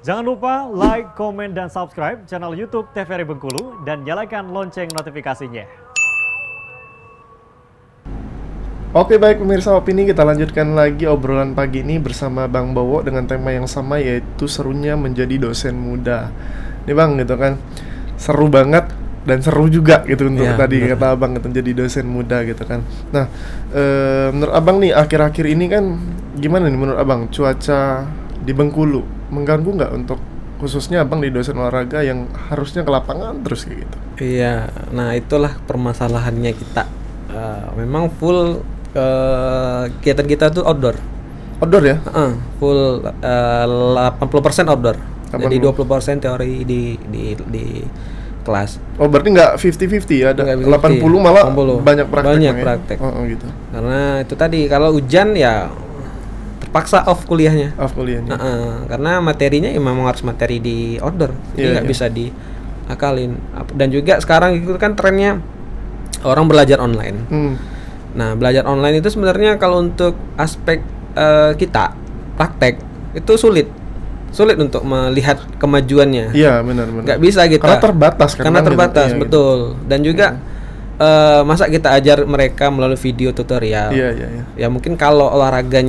Jangan lupa like, komen, dan subscribe channel YouTube TVRI Bengkulu dan nyalakan lonceng notifikasinya. Oke, baik pemirsa Opini, kita lanjutkan lagi obrolan pagi ini bersama Bang Bowo dengan tema yang sama, yaitu serunya menjadi dosen muda. Nih Bang, gitu kan, seru banget dan seru juga gitu untuk Ya, tadi bener. kata Abang gitu, jadi dosen muda gitu kan. Nah, menurut Abang nih akhir-akhir ini kan gimana nih menurut Abang cuaca di Bengkulu? Mengganggu nggak untuk khususnya Abang di dosen olahraga yang harusnya ke lapangan terus kayak gitu? Iya, nah itulah permasalahannya kita. Memang full kegiatan kita tuh outdoor. Outdoor ya? Full 80% outdoor. Jadi 80. 20% teori di kelas. Oh, berarti nggak 50-50 ya? Ada Nggak 80 malah 80. banyak praktek. Banyak Bang, ya? praktek. Oh, gitu. Karena itu tadi kalau hujan ya terpaksa off kuliahnya. Off kuliahnya. Karena materinya ya memang harus materi di outdoor, jadi Iya, nggak iya. bisa diakalin. Dan juga sekarang itu kan trennya orang belajar online. Nah, belajar online itu sebenarnya kalau untuk aspek kita praktek itu sulit untuk melihat kemajuannya. Iya, benar-benar. Nggak bisa kita. Karena terbatas kan. Karena Bang, gitu. terbatas, Iya, gitu. betul. Dan juga masa kita ajar mereka melalui video tutorial. Iya. Ya mungkin kalau olahraga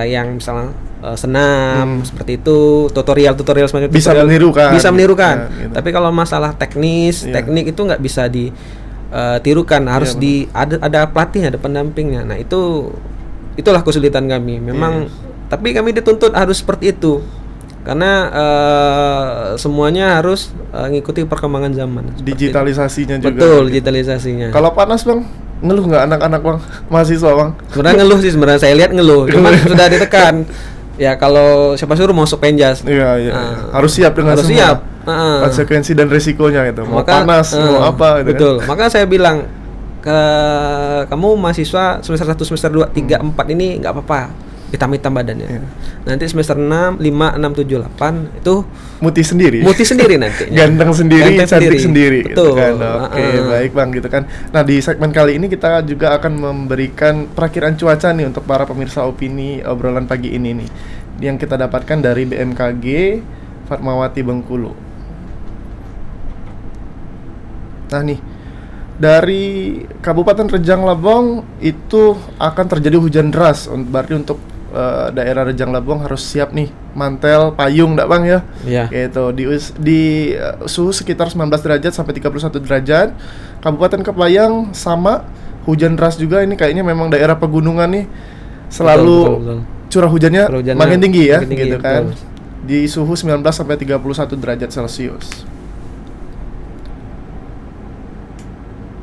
yang misalnya senam seperti itu, tutorial semacam Bisa tutorial, menirukan. bisa menirukan. Ya, gitu. Tapi kalau masalah teknik itu nggak bisa ditirukan, harus ada pelatihnya, ada pendampingnya. Nah, itulah kesulitan kami. Memang tapi kami dituntut harus seperti itu. Karena semuanya harus ngikuti perkembangan zaman. Seperti Digitalisasinya itu. juga. Betul, gitu. digitalisasinya. Kalau panas Bang, ngeluh nggak anak-anak Bang, mahasiswa Bang? Sebenarnya ngeluh sih, sebenarnya saya lihat ngeluh, cuman sudah ditekan. Ya kalau siapa suruh masuk penjas. Iya. Harus siap dengan Harus semua siap. konsekuensi dan resikonya gitu. Mau Maka, panas, mau apa gitu. betul. Maka saya bilang ke kamu mahasiswa semester 1, semester 2, 3, 4 ini nggak apa-apa. Hitam-hitam badannya. Nanti semester 6, 5, 6, 7, 8 itu Muti sendiri. muti sendiri nanti. Ganteng sendiri, cantik sendiri gitu Betul. kan. Oke, baik Bang gitu kan. Nah, di segmen kali ini kita juga akan memberikan perakiraan cuaca nih untuk para pemirsa Opini obrolan pagi ini nih, yang kita dapatkan dari BMKG Fatmawati Bengkulu. Nah nih, dari Kabupaten Rejang Lebong itu akan terjadi hujan deras. Berarti untuk daerah Rejang Lebong harus siap nih mantel, payung, enggak Bang ya? Iya. Gitu. Di suhu sekitar 19 derajat sampai 31 derajat. Kabupaten Kepayang sama, hujan deras juga. Ini kayaknya memang daerah pegunungan nih. Selalu Betul. curah hujannya makin tinggi ya, makin tinggi, gitu kan. betul. Di suhu 19 sampai 31 derajat Celcius.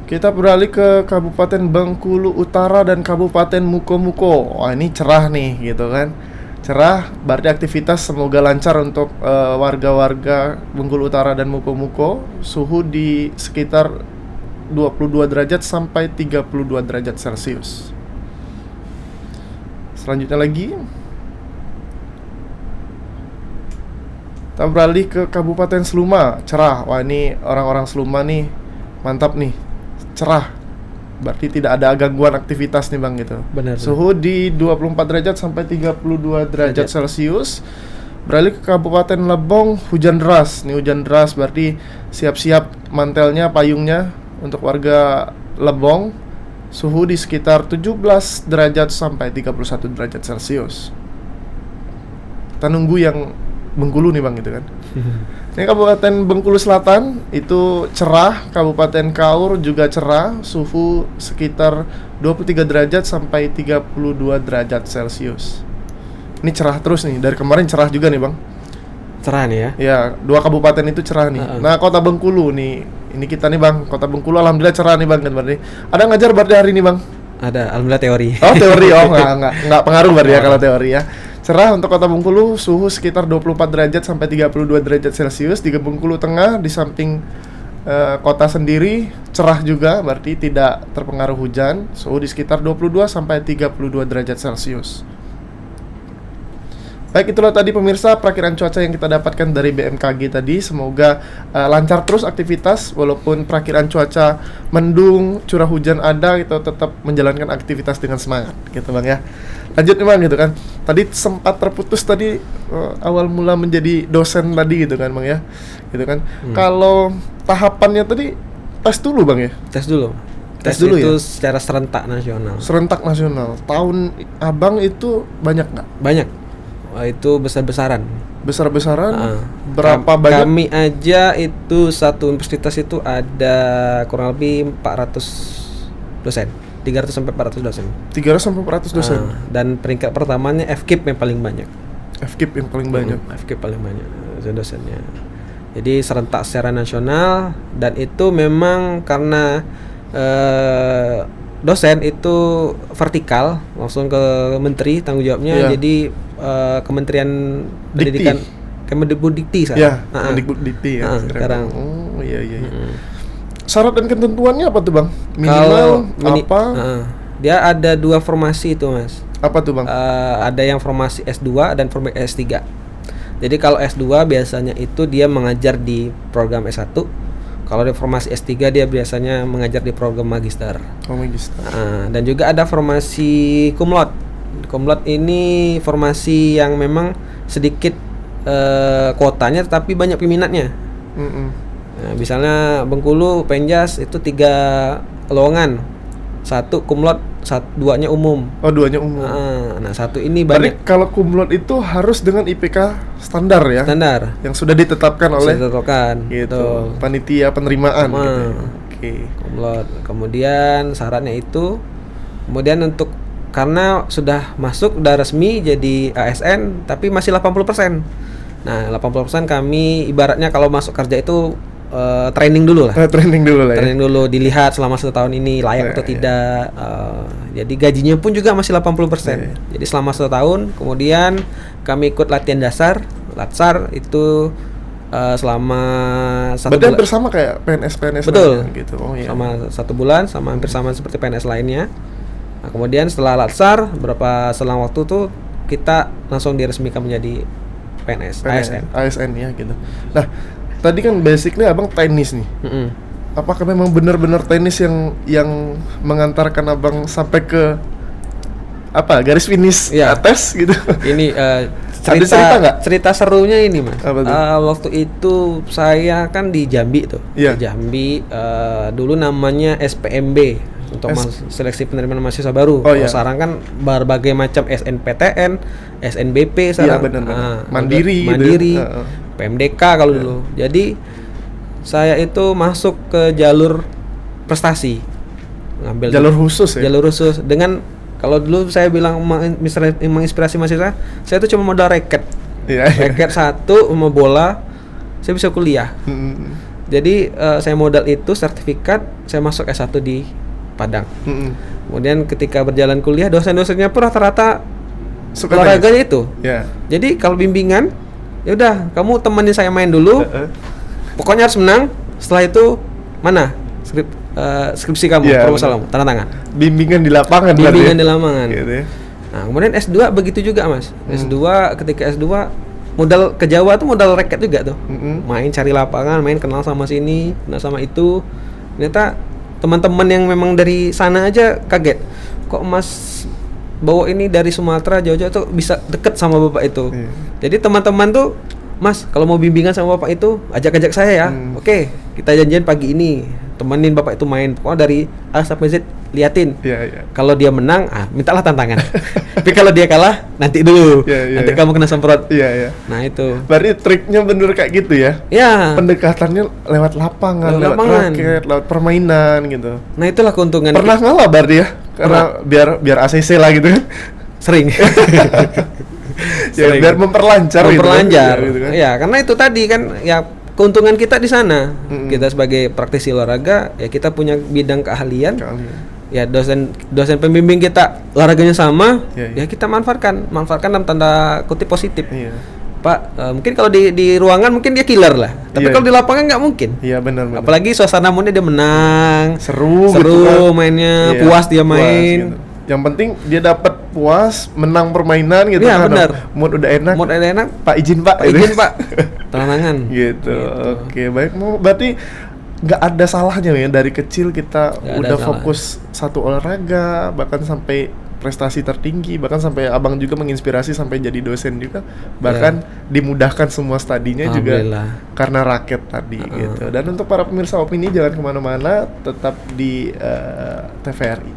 Kita beralih ke Kabupaten Bengkulu Utara dan Kabupaten Mukomuko. Wah, ini cerah nih gitu kan. Cerah, berarti aktivitas semoga lancar untuk warga-warga Bengkulu Utara dan Mukomuko. Suhu di sekitar 22 derajat sampai 32 derajat Celcius. Selanjutnya lagi, kita beralih ke Kabupaten Seluma. Cerah. Wah, ini orang-orang Seluma nih mantap nih. Cerah, berarti tidak ada gangguan aktivitas nih Bang gitu. Benar. Suhu di 24 derajat sampai 32 derajat Celcius. Beralih ke Kabupaten Lebong, hujan deras. Nih hujan deras berarti siap-siap mantelnya, payungnya untuk warga Lebong. Suhu di sekitar 17 derajat sampai 31 derajat Celcius. Kita nunggu yang Bengkulu nih Bang gitu kan. Ini Kabupaten Bengkulu Selatan itu cerah, Kabupaten Kaur juga cerah, suhu sekitar 23 derajat sampai 32 derajat Celcius. Ini cerah terus nih, dari kemarin cerah juga nih Bang. Cerah nih ya. Ya, 2 kabupaten itu cerah nih. Nah, Kota Bengkulu nih, ini kita nih Bang, Kota Bengkulu alhamdulillah cerah nih Bang kan berarti. Ada ngajar berarti hari ini Bang? Ada, alhamdulillah teori. Oh, teori. Oh, enggak pengaruh berarti ya kalau teori ya. Cerah untuk Kota Bengkulu, suhu sekitar 24 derajat sampai 32 derajat Celcius. Di Bengkulu Tengah, di samping kota sendiri, cerah juga, berarti tidak terpengaruh hujan. Suhu di sekitar 22 sampai 32 derajat Celcius. Baik, itulah tadi pemirsa perakiran cuaca yang kita dapatkan dari BMKG tadi. Semoga lancar terus aktivitas walaupun perakiran cuaca mendung, curah hujan ada, kita tetap menjalankan aktivitas dengan semangat gitu Bang ya. Lanjut nih Bang gitu kan. Tadi sempat terputus tadi awal mula menjadi dosen tadi gitu kan Bang ya. Gitu kan. Kalau tahapannya tadi tes dulu Bang ya. Tes dulu. Tes dulu itu ya? secara serentak nasional. Serentak nasional. Tahun Abang itu banyak nggak? Banyak. Itu besar-besaran. Besar-besaran? Berapa banyak? Kami aja itu satu universitas itu ada kurang lebih 400 dosen. 300 sampai 400 dosen. 300 sampai 400 dosen. Dan peringkat pertamanya FKIP yang paling banyak. FKIP yang paling banyak. FKIP paling banyak dosennya. Jadi serentak secara nasional, dan itu memang karena dosen itu vertikal langsung ke menteri tanggung jawabnya. Iya. Jadi Kementerian Pendidikan Kemendikbudikti sekarang. Ya, Kemendikbudikti ya sekarang. Oh iya. Syarat dan ketentuannya apa tuh Bang? Minimal apa? Dia ada 2 formasi itu Mas. Apa tuh Bang? Ada yang formasi S2 dan formasi S3. Jadi kalau S2 biasanya itu dia mengajar di program S1. Kalau di formasi S3 dia biasanya mengajar di program magister. Oh, magister. Dan juga ada formasi cum laude. Cum laude ini formasi yang memang sedikit kuotanya tetapi banyak peminatnya. Nah, misalnya Bengkulu, Penjas itu 3 lowongan. 1 cum laude, 2-nya umum. Oh, 2-nya umum. Nah, 1 ini Berarti banyak. kalau cum laude itu harus dengan IPK standar ya? Standar. Yang sudah ditetapkan oleh gitu. panitia penerimaan gitu ya. Oke. Cum laude. Kemudian syaratnya itu, kemudian untuk karena sudah masuk, udah resmi jadi ASN tapi masih 80%. Nah, 80% kami ibaratnya kalau masuk kerja itu training dulu lah. Training dulu lah ya. Training dulu, dilihat selama 1 tahun ini layak atau tidak. Jadi gajinya pun juga masih 80%. Jadi selama 1 tahun, kemudian kami ikut latihan dasar, latsar itu selama 1 bulan. Berarti hampir sama kayak PNS Betul. lainnya, gitu. Oh iya. Sama 1 bulan, sama hampir sama seperti PNS lainnya. Nah, kemudian setelah latsar, berapa selang waktu tuh kita langsung diresmikan menjadi PNS. ASN ya gitu. Nah, tadi kan basically Abang tenis nih. Apakah memang benar-benar tenis yang mengantarkan Abang sampai ke garis finish atas gitu? Ini cerita nggak? Cerita serunya ini Mas. Apa tuh? Waktu itu saya kan di Jambi tuh. Iya. Di Jambi dulu namanya SPMB untuk seleksi penerimaan mahasiswa baru. Oh, iya. Sekarang kan berbagai macam SNPTN, SNBP sekarang. Iya, benar. Mandiri Mandiri. gitu. PMDK kalau dulu. Jadi saya itu masuk ke jalur prestasi. Ngambil jalur khusus ya. Jalur khusus dengan kalau dulu saya bilang menginspirasi mahasiswa, saya itu cuma modal raket. Iya. Raket 1 sama bola, saya bisa kuliah. Jadi saya modal itu sertifikat, saya masuk S1 di Padang. Kemudian ketika berjalan kuliah, dosen-dosennya pun rata-rata suka olahraganya itu. Yeah. Jadi kalau bimbingan, ya udah kamu temenin saya main dulu. Pokoknya harus menang. Setelah itu mana skripsi kamu, proposal kamu, tanda tangan. Bimbingan di lapangan. Bimbingan di lapangan. Gitu ya. Nah, kemudian S2 begitu juga Mas. S2 ketika S2 modal ke Jawa tuh modal raket juga tuh. Main cari lapangan, main kenal sama sini, kenal sama itu. Ternyata teman-teman yang memang dari sana aja kaget. Kok Mas bawa ini dari Sumatera jauh-jauh tuh bisa deket sama bapak itu. Jadi teman-teman tuh, Mas kalau mau bimbingan sama bapak itu ajak-ajak saya ya. Oke, kita janjian pagi ini, temenin bapak itu main. Pokoknya dari A sampai Z liatin. Kalau dia menang, mintalah tantangan. Tapi kalau dia kalah, nanti dulu. Nanti kamu kena semprot. Nah itu. Berarti triknya bener kayak gitu ya? Iya. Pendekatannya lewat lapangan, lewat raket, lewat permainan gitu. Nah itulah keuntungan. Pernah ngalah berarti ya? Karena biar ACC lah gitu kan? Sering. Ya, biar memperlancar gitu kan? Ya, karena itu tadi kan ya keuntungan kita di sana. Kita sebagai praktisi olahraga ya kita punya bidang keahlian. Ya dosen pembimbing kita olahraganya sama, ya kita manfaatkan dalam tanda kutip positif. Pak, mungkin kalau di ruangan mungkin dia killer lah, tapi kalau di lapangan nggak mungkin. Iya benar. Apalagi suasana moodnya dia menang, seru gitu kan. Mainnya puas dia main. Puas, gitu. Yang penting dia dapat puas, menang permainan gitu Iya, kan. benar. Mood udah enak. Mood udah enak, Pak izin Pak. Pak izin Pak, tenangan. Gitu. Oke, baik. Berarti nggak ada salahnya ya dari kecil kita Nggak ada udah salah. fokus satu olahraga, bahkan sampai prestasi tertinggi, bahkan sampai abang juga menginspirasi sampai jadi dosen juga, bahkan dimudahkan semua studinya juga Alhamdulillah. karena raket tadi gitu. Dan untuk para pemirsa opini jangan kemana-mana, tetap di TVRI.